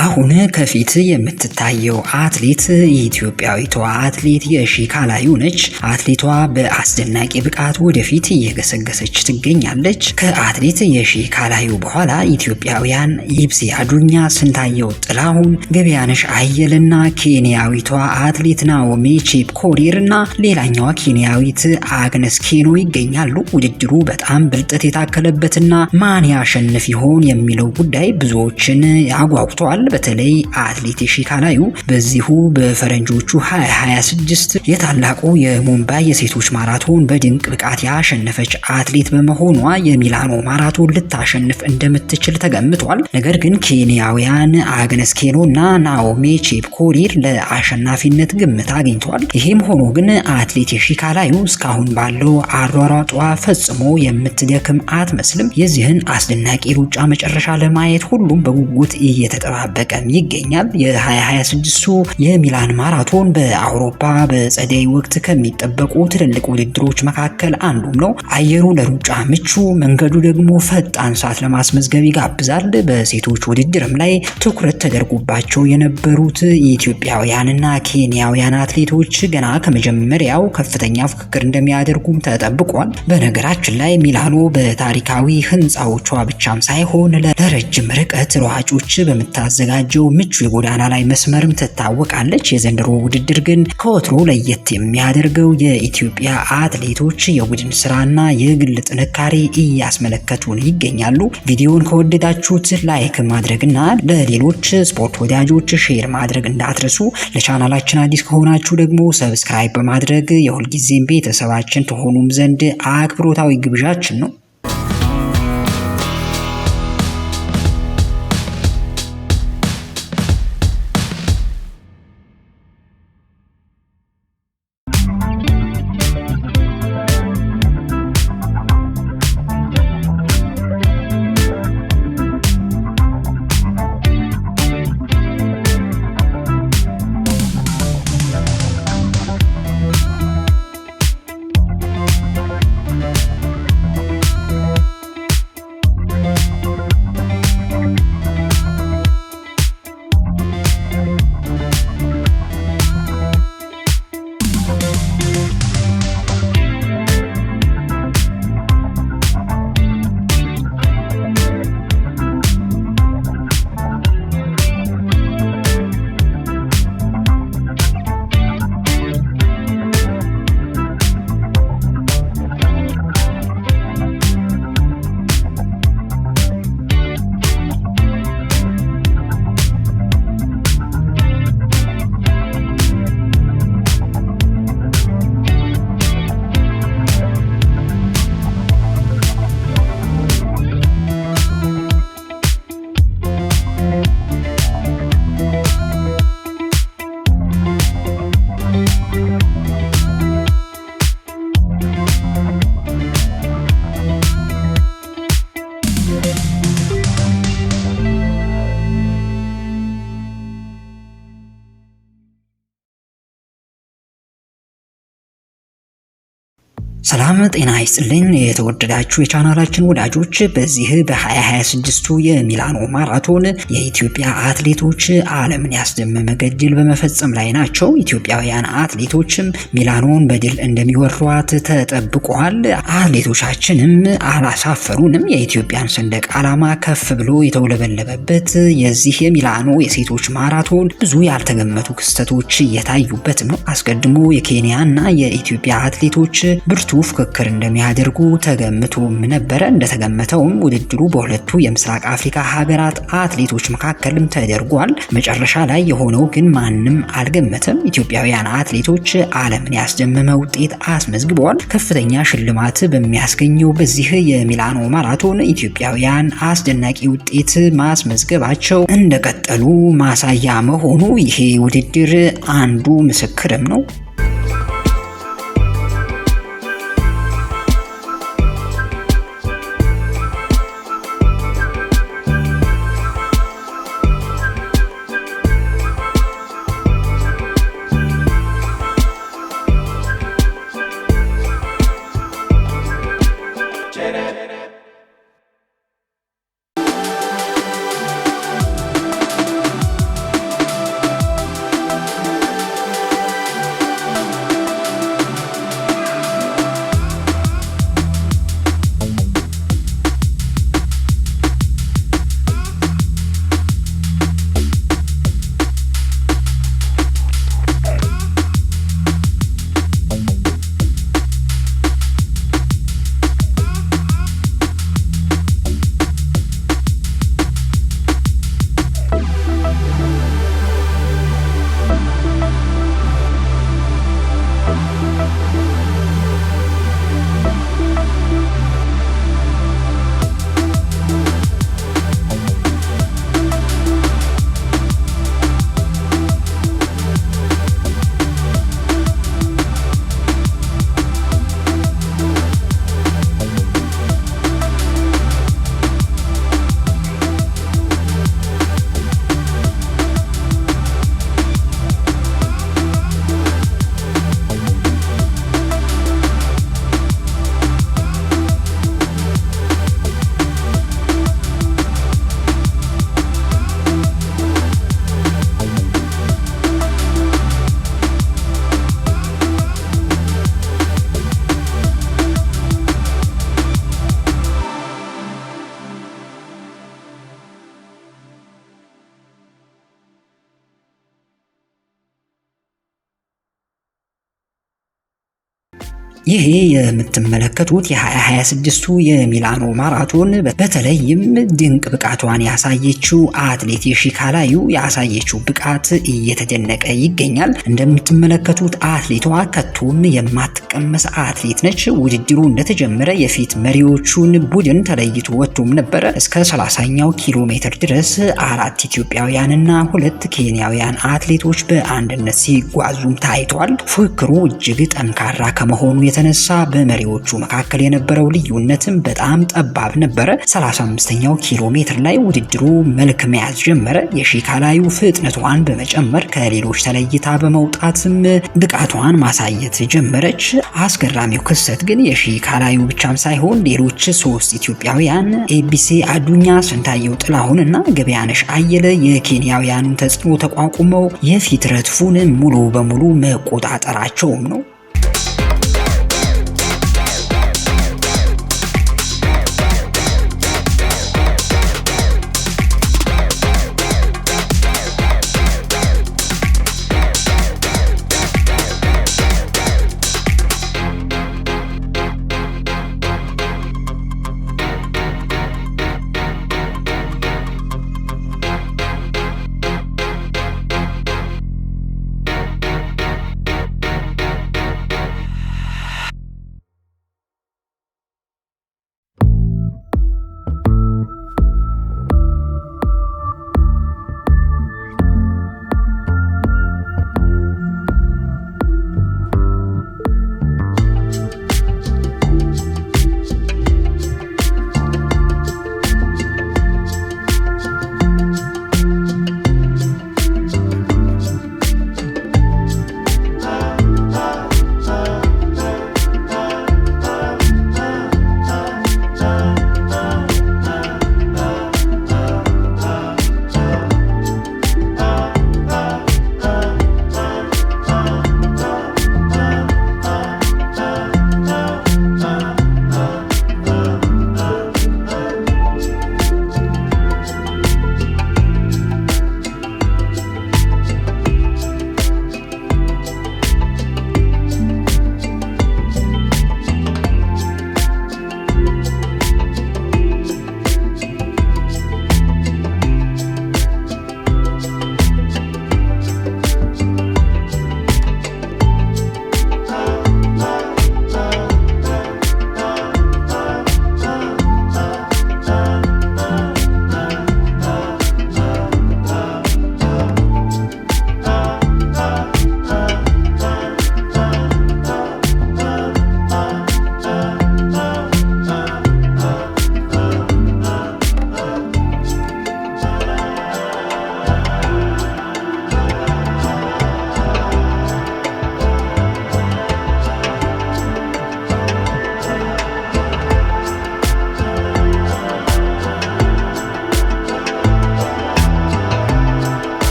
አሁን ከፊት የምትታየው አትሌት ኢትዮጵያዊቷ አትሌት የሺ ካላዩ ነች። አትሌቷ በአስደናቂ ብቃት ወደፊት እየገሰገሰች ትገኛለች። ከአትሌት የሺ ካላዩ በኋላ ኢትዮጵያውያን ይብሴ አዱኛ፣ ስንታየው ጥላሁን፣ ገበያነሽ አየልና ኬንያዊቷ አትሌት ናኦሚ ቼፕኮሪርና ሌላኛዋ ኬንያዊት አግነስ ኬኖ ይገኛሉ። ውድድሩ በጣም ብልጠት የታከለበትና ማን ያሸንፍ ይሆን የሚለው ጉዳይ ብዙዎችን ያጓጉቷል። በተለይ አትሌት የሺ ካላዩ በዚሁ በፈረንጆቹ 2026 የታላቁ የሙምባይ የሴቶች ማራቶን በድንቅ ብቃት ያሸነፈች አትሌት በመሆኗ የሚላኖ ማራቶን ልታሸንፍ እንደምትችል ተገምቷል። ነገር ግን ኬንያውያን አግነስ ኬኖና ናኦሚ ቼፕኮሪር ለአሸናፊነት ግምት አግኝቷል። ይህም ሆኖ ግን አትሌት የሺ ካላዩ እስካሁን ባለው አሯሯጧ ፈጽሞ የምትደክም አትመስልም። የዚህን አስደናቂ ሩጫ መጨረሻ ለማየት ሁሉም በጉጉት እየተጠባበቀ ይገኛል። የ2026ቱ የሚላን ማራቶን በአውሮፓ በጸደይ ወቅት ከሚጠበቁ ትልልቅ ውድድሮች መካከል አንዱም ነው። አየሩ ለሩጫ ምቹ፣ መንገዱ ደግሞ ፈጣን ሰዓት ለማስመዝገብ ይጋብዛል። በሴቶች ውድድርም ላይ ትኩረት ተደርጎባቸው የነበሩት ኢትዮጵያውያንና ኬንያውያን አትሌቶች ገና ከመጀመሪያው ከፍተኛ ፍክክር እንደሚያደርጉም ተጠብቋል። በነገራችን ላይ ሚላኖ በታሪካዊ ህንፃዎቿ ብቻም ሳይሆን ለረጅም ርቀት ሯጮች በምታዘጋጀው ምቹ የጎዳና ላይ መስመርም ትታወቃለች። የዘንድሮ ውድድር ግን ከወትሮ ለየት የሚያደርገው የኢትዮጵያ አትሌቶች የቡድን ስራና የግል ጥንካሬ እያስመለከቱን ይገኛሉ። ቪዲዮውን ከወደዳችሁት ላይክ ማድረግና ለሌሎች ስፖርት ወዳጆች ሼር ማድረግ እንዳትረሱ። ለቻናላችን አዲስ ከሆናችሁ ደግሞ ሰብስክራይብ በማድረግ የሁልጊዜም ቤተሰባችን ተሆኑም ዘንድ አክብሮታዊ ግብዣችን ነው። ሰላም ጤና ይስጥልኝ የተወደዳችሁ የቻናላችን ወዳጆች፣ በዚህ በ2026ቱ የሚላኖ ማራቶን የኢትዮጵያ አትሌቶች ዓለምን ያስደመመ ገድል በመፈጸም ላይ ናቸው። ኢትዮጵያውያን አትሌቶችም ሚላኖን በድል እንደሚወሯት ተጠብቋል። አትሌቶቻችንም አላሳፈሩንም። የኢትዮጵያን ሰንደቅ ዓላማ ከፍ ብሎ የተውለበለበበት የዚህ የሚላኖ የሴቶች ማራቶን ብዙ ያልተገመቱ ክስተቶች እየታዩበት ነው። አስቀድሞ የኬንያና የኢትዮጵያ አትሌቶች ብርቱ ፍክክር እንደሚያደርጉ ተገምቶም ነበረ። እንደተገመተውም ውድድሩ በሁለቱ የምስራቅ አፍሪካ ሀገራት አትሌቶች መካከልም ተደርጓል። መጨረሻ ላይ የሆነው ግን ማንም አልገመተም። ኢትዮጵያውያን አትሌቶች ዓለምን ያስደመመ ውጤት አስመዝግበዋል። ከፍተኛ ሽልማት በሚያስገኘው በዚህ የሚላኖ ማራቶን ኢትዮጵያውያን አስደናቂ ውጤት ማስመዝገባቸው እንደቀጠሉ ማሳያ መሆኑ ይሄ ውድድር አንዱ ምስክርም ነው። ይሄ የምትመለከቱት የ2026ቱ የሚላኖ ማራቶን በተለይም ድንቅ ብቃቷን ያሳየችው አትሌት የሺ ካላዩ ያሳየችው ብቃት እየተደነቀ ይገኛል። እንደምትመለከቱት አትሌቷ ከቶም የማትቀመስ አትሌት ነች። ውድድሩ እንደተጀመረ የፊት መሪዎቹን ቡድን ተለይቶ ወጥቶም ነበረ። እስከ 30ኛው ኪሎ ሜትር ድረስ 4 ኢትዮጵያውያንና 2 ኬንያውያን አትሌቶች በአንድነት ሲጓዙም ታይቷል። ፉክክሩ እጅግ ጠንካራ ከመሆኑ የተነሳ በመሪዎቹ መካከል የነበረው ልዩነትም በጣም ጠባብ ነበረ። 35ኛው ኪሎ ሜትር ላይ ውድድሩ መልክ መያዝ ጀመረ። የሺ ካላዩ ፍጥነቷን በመጨመር ከሌሎች ተለይታ በመውጣትም ብቃቷን ማሳየት ጀመረች። አስገራሚው ክስተት ግን የሺ ካላዩ ብቻም ሳይሆን ሌሎች 3 ኢትዮጵያውያን ኤቢሲ አዱኛ፣ ስንታየው ጥላሁን እና ገበያነሽ አየለ የኬንያውያኑን ተጽዕኖ ተቋቁመው የፊት ረድፉን ሙሉ በሙሉ መቆጣጠራቸውም ነው።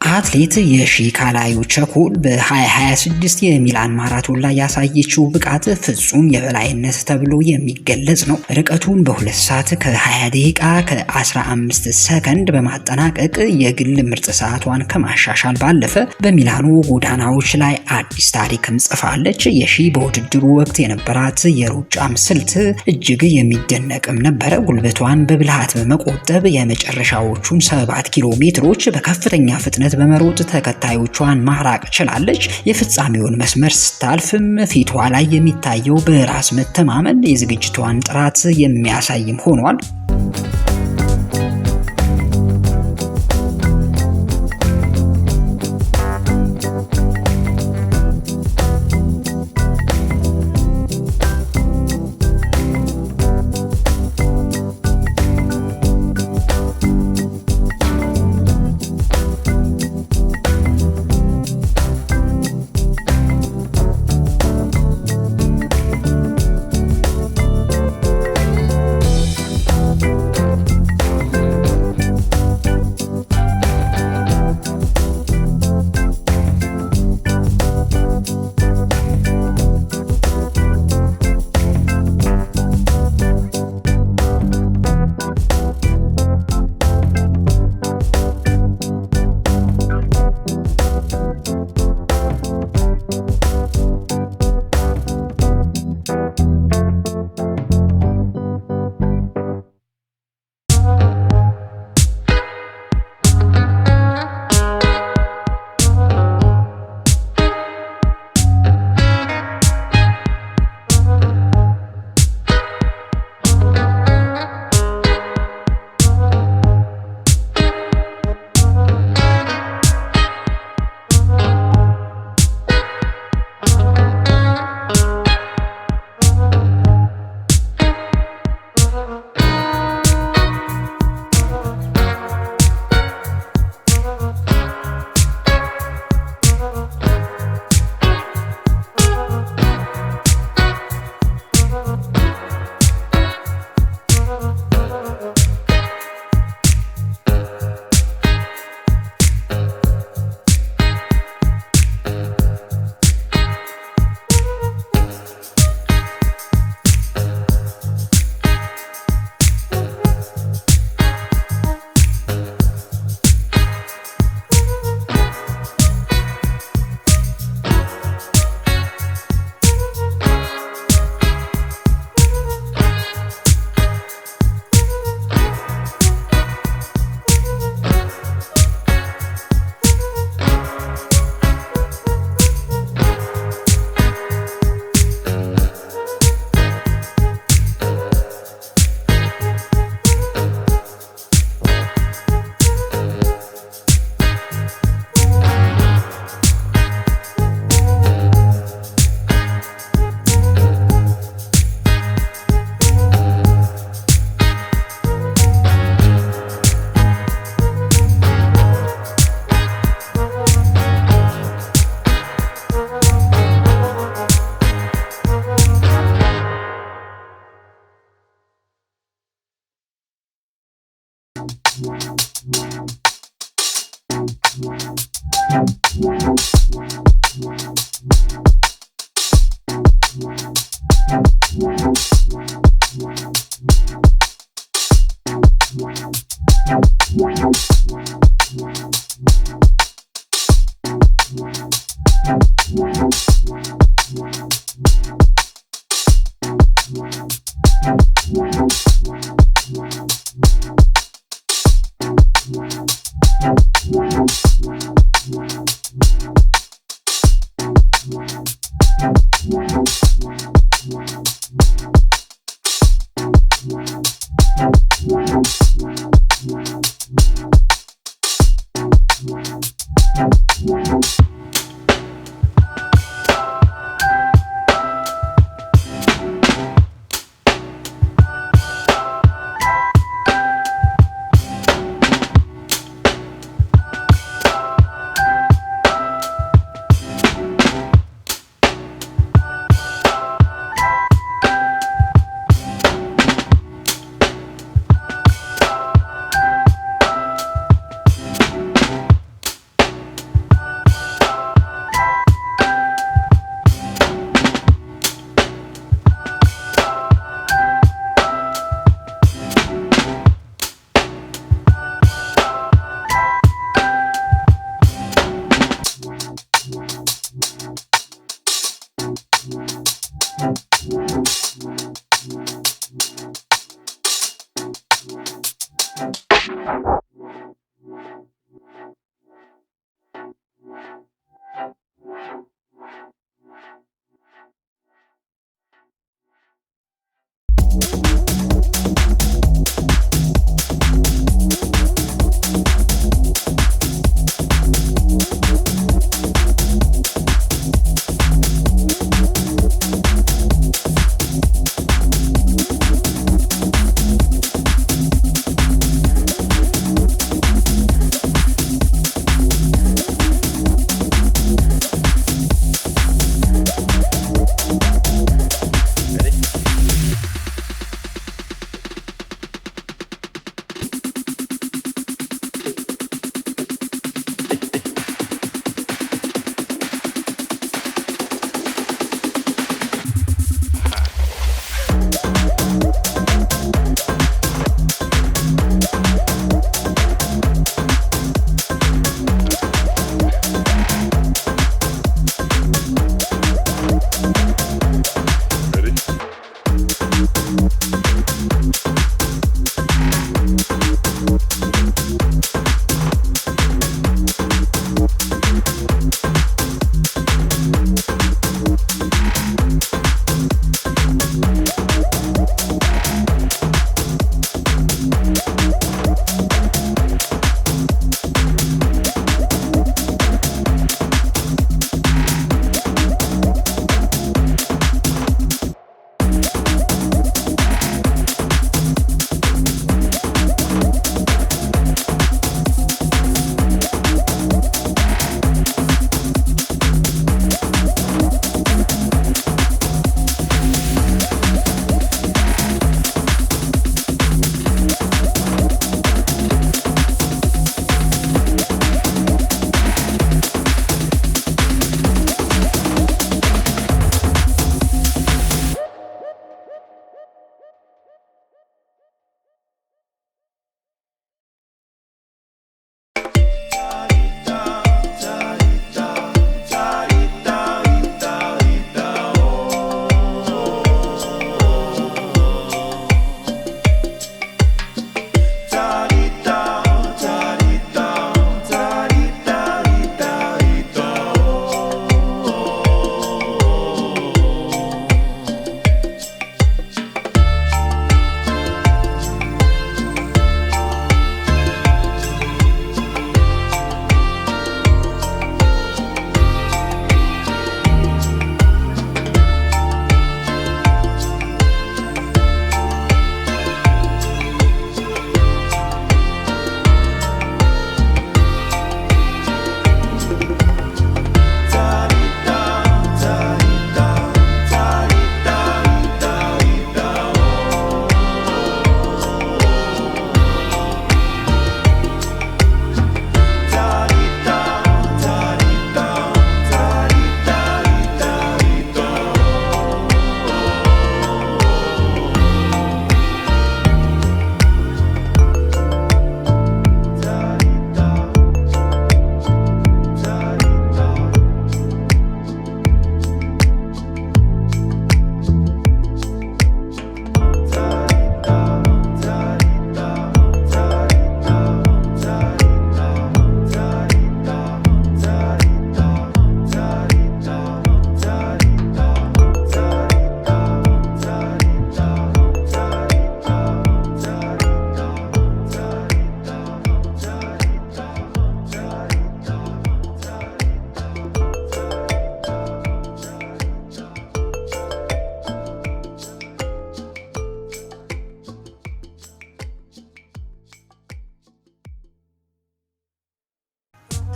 አትሌት የሺ ካላዩ ቸኮል በ2026 የሚላን ማራቶን ላይ ያሳየችው ብቃት ፍጹም የበላይነት ተብሎ የሚገለጽ ነው። ርቀቱን በ2 ሰዓት ከ20 ደቂቃ ከ15 ሰከንድ በማጠናቀቅ የግል ምርጥ ሰዓቷን ከማሻሻል ባለፈ በሚላኑ ጎዳናዎች ላይ አዲስ ታሪክም ጽፋለች። የሺ በውድድሩ ወቅት የነበራት የሩጫም ስልት እጅግ የሚደነቅም ነበረ። ጉልበቷን በብልሃት በመቆጠብ የመጨረሻዎቹን 7 ኪሎ ሜትሮች በከፍተኛ ፍጥነት በመሮጥ ተከታዮቿን ማራቅ ችላለች። የፍጻሜውን መስመር ስታልፍም ፊቷ ላይ የሚታየው በራስ መተማመን የዝግጅቷን ጥራት የሚያሳይም ሆኗል።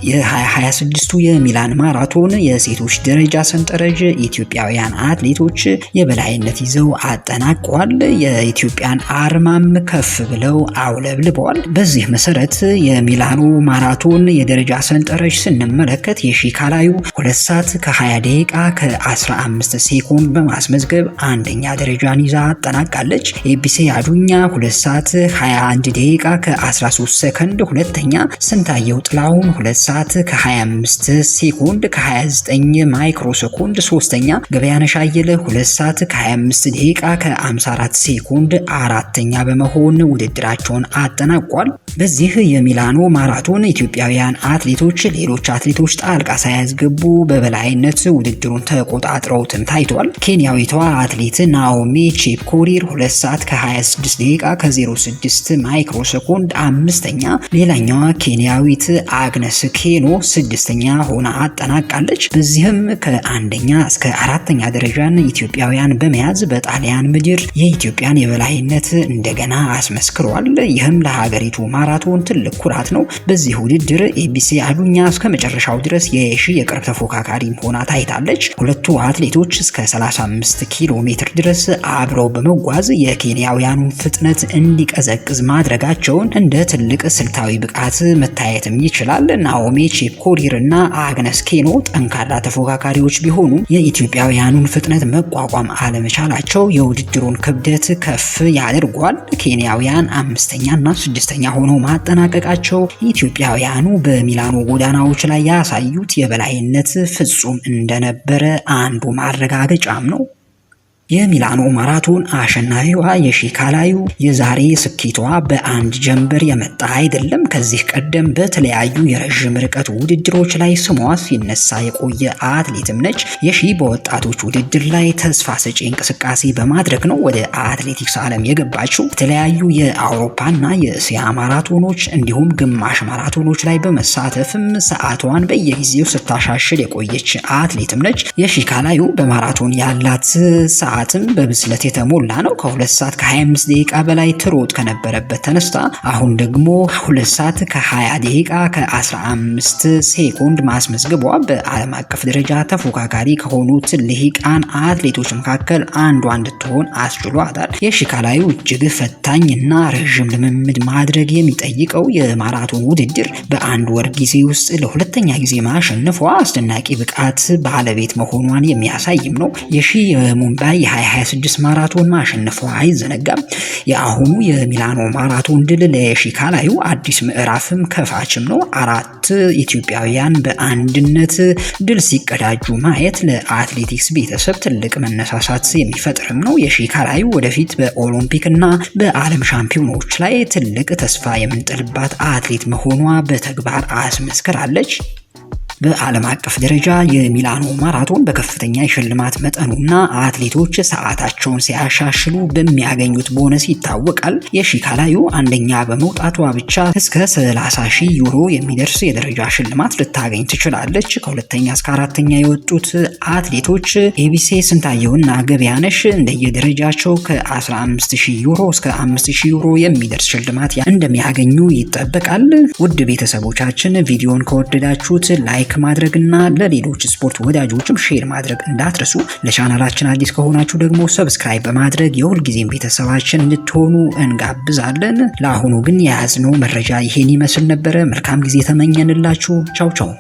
የ2026ቱ የሚላን ማራቶን የሴቶች ደረጃ ሰንጠረዥ ኢትዮጵያውያን አትሌቶች የበላይነት ይዘው አጠናቀዋል። የኢትዮጵያን አርማም ከፍ ብለው አውለብልበዋል። በዚህ መሰረት የሚላኑ ማራቶን የደረጃ ሰንጠረዥ ስንመለከት የሺ ካላዩ 2 ሰዓት ከ20 ደቂቃ ከ15 ሴኮንድ በማስመዝገብ አንደኛ ደረጃን ይዛ አጠናቃለች። ኤቢሴ አዱኛ 2 ሰዓት 21 ደቂቃ ከ13 ሰከንድ ሁለተኛ፣ ስንታየው ጥላሁን 2 ሰዓት ከ25 ሴኮንድ ከ29 ማይክሮ ሰኮንድ ሶስተኛ፣ ገበያነሽ አየለ 2 ሰዓት ከ25 ደቂቃ ከ54 ሴኮንድ አራተኛ በመሆን ውድድራቸውን አጠናቋል። በዚህ የሚላኖ ማራቶን ኢትዮጵያውያን አትሌቶች ሌሎች አትሌቶች ጣልቃ ሳያስገቡ በበላይነት ውድድሩን ተቆጣጥረውትም ታይቷል። ኬንያዊቷ አትሌት ናኦሚ ቼፕኮሪር 2 ሰዓት ከ26 ደቂቃ ከ06 ማይክሮ ሰኮንድ አምስተኛ፣ ሌላኛዋ ኬንያዊት አግነስ ኬኖ ስድስተኛ ሆና አጠናቃለች። በዚህም ከአንደኛ እስከ አራተኛ ደረጃን ኢትዮጵያውያን በመያዝ በጣሊያን ምድር የኢትዮጵያን የበላይነት እንደገና አስመስክሯል። ይህም ለሀገሪቱ ማራቶን ትልቅ ኩራት ነው። በዚህ ውድድር ኤቢሴ አዱኛ እስከ መጨረሻው ድረስ የሺ የቅርብ ተፎካካሪም ሆና ታይታለች። ሁለቱ አትሌቶች እስከ 35 ኪሎ ሜትር ድረስ አብረው በመጓዝ የኬንያውያኑን ፍጥነት እንዲቀዘቅዝ ማድረጋቸውን እንደ ትልቅ ስልታዊ ብቃት መታየትም ይችላል። ናኦሚ ቼፕኮሪር እና አግነስ ኬኖ ጠንካራ ተፎካካሪዎች ቢሆኑ የኢትዮጵያውያኑን ፍጥነት መቋቋም አለመቻላቸው የውድድሩን ክብደት ከፍ ያደርጓል። ኬንያውያን 5ኛ እና 6ኛ ሆነው ማጠናቀቃቸው ኢትዮጵያውያኑ በሚላኖ ጎዳናዎች ላይ ያሳዩት የበላይነት ፍጹም እንደነበረ አንዱ ማረጋገጫም ነው። የሚላኖ ማራቶን አሸናፊዋ የሺ ካላዩ የዛሬ ስኬቷ በአንድ ጀንበር የመጣ አይደለም። ከዚህ ቀደም በተለያዩ የረዥም ርቀት ውድድሮች ላይ ስሟ ሲነሳ የቆየ አትሌትም ነች። የሺ በወጣቶች ውድድር ላይ ተስፋ ሰጪ እንቅስቃሴ በማድረግ ነው ወደ አትሌቲክስ ዓለም የገባችው። የተለያዩ የአውሮፓና የእስያ ማራቶኖች እንዲሁም ግማሽ ማራቶኖች ላይ በመሳተፍም ሰዓቷን በየጊዜው ስታሻሽል የቆየች አትሌትም ነች። የሺ ካላዩ በማራቶን ያላት ሰዓትም በብስለት የተሞላ ነው። ከ2 ሰዓት ከ25 ደቂቃ በላይ ትሮጥ ከነበረበት ተነስታ አሁን ደግሞ 2 ሰዓት ከ20 ደቂቃ ከ15 ሴኮንድ ማስመዝገቧ በዓለም አቀፍ ደረጃ ተፎካካሪ ከሆኑት ልሂቃን አትሌቶች መካከል አንዷ እንድትሆን አስችሏታል። የሺ ካላዩ እጅግ ፈታኝና ረዥም ልምምድ ማድረግ የሚጠይቀው የማራቶን ውድድር በአንድ ወር ጊዜ ውስጥ ለሁለተኛ ጊዜ ማሸነፏ አስደናቂ ብቃት ባለቤት መሆኗን የሚያሳይም ነው። የሺ የሙምባይ 2026 ማራቶን ማሸነፏ አይዘነጋም። የአሁኑ የሚላኖ ማራቶን ድል ለሺ ካላዩ አዲስ ምዕራፍም ከፋችም ነው። 4 ኢትዮጵያውያን በአንድነት ድል ሲቀዳጁ ማየት ለአትሌቲክስ ቤተሰብ ትልቅ መነሳሳት የሚፈጥርም ነው። የሺ ካላዩ ወደፊት በኦሎምፒክ እና በዓለም ሻምፒዮኖች ላይ ትልቅ ተስፋ የምንጥልባት አትሌት መሆኗ በተግባር አስመስክራለች። በዓለም አቀፍ ደረጃ የሚላኖ ማራቶን በከፍተኛ የሽልማት መጠኑና አትሌቶች ሰዓታቸውን ሲያሻሽሉ በሚያገኙት ቦነስ ይታወቃል። የሺ ካላዩ አንደኛ በመውጣቷ ብቻ እስከ 30,000 ዩሮ የሚደርስ የደረጃ ሽልማት ልታገኝ ትችላለች። ከሁለተኛ እስከ አራተኛ የወጡት አትሌቶች ኤቢሴ ስንታየውና ገበያነሽ እንደየደረጃቸው ከ15,000 ዩሮ እስከ 5,000 ዩሮ የሚደርስ ሽልማት እንደሚያገኙ ይጠበቃል። ውድ ቤተሰቦቻችን ቪዲዮን ከወደዳችሁት ላይክ ማድረግና ለሌሎች ስፖርት ወዳጆችም ሼር ማድረግ እንዳትረሱ። ለቻናላችን አዲስ ከሆናችሁ ደግሞ ሰብስክራይብ በማድረግ የሁልጊዜም ቤተሰባችን እንድትሆኑ እንጋብዛለን። ለአሁኑ ግን የያዝነው መረጃ ይሄን ይመስል ነበረ። መልካም ጊዜ ተመኘንላችሁ። ቻው ቻው።